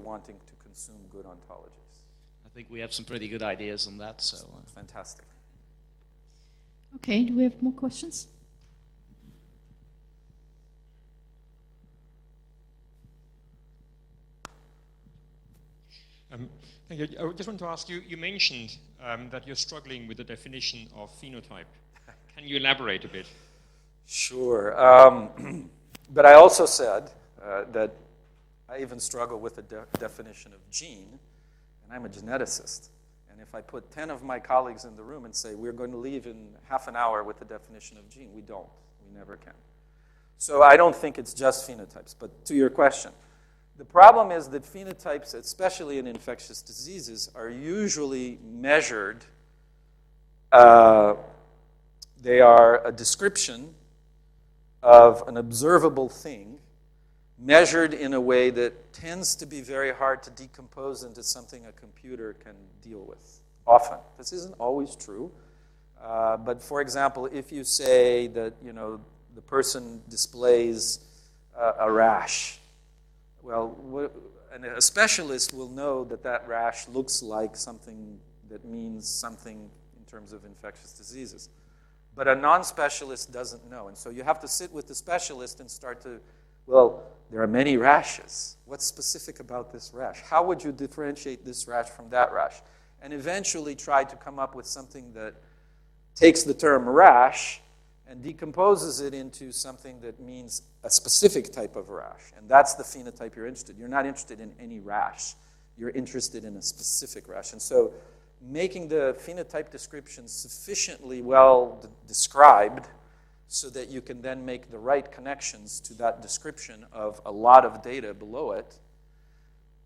wanting to consume good ontologies. I think we have some pretty good ideas on that, so. Fantastic. Okay, do we have more questions? Thank you. I just want to ask you, you mentioned that you're struggling with the definition of phenotype. Can you elaborate a bit? Sure. But I also said that I even struggle with the definition of gene, and I'm a geneticist. And if I put 10 of my colleagues in the room and say, we're going to leave in half an hour with the definition of gene, we don't. We never can. So I don't think it's just phenotypes. But to your question, the problem is that phenotypes, especially in infectious diseases, are usually measured. They are a description of an observable thing measured in a way that tends to be very hard to decompose into something a computer can deal with, often. This isn't always true. But for example, if you say that, the person displays a rash, well, a specialist will know that that rash looks like something that means something in terms of infectious diseases. But a non-specialist doesn't know. And so you have to sit with the specialist and start to, well, there are many rashes. What's specific about this rash? How would you differentiate this rash from that rash? And eventually try to come up with something that takes the term rash and decomposes it into something that means a specific type of rash. And that's the phenotype you're interested in. You're not interested in any rash. You're interested in a specific rash. And so making the phenotype description sufficiently well described so that you can then make the right connections to that description of a lot of data below it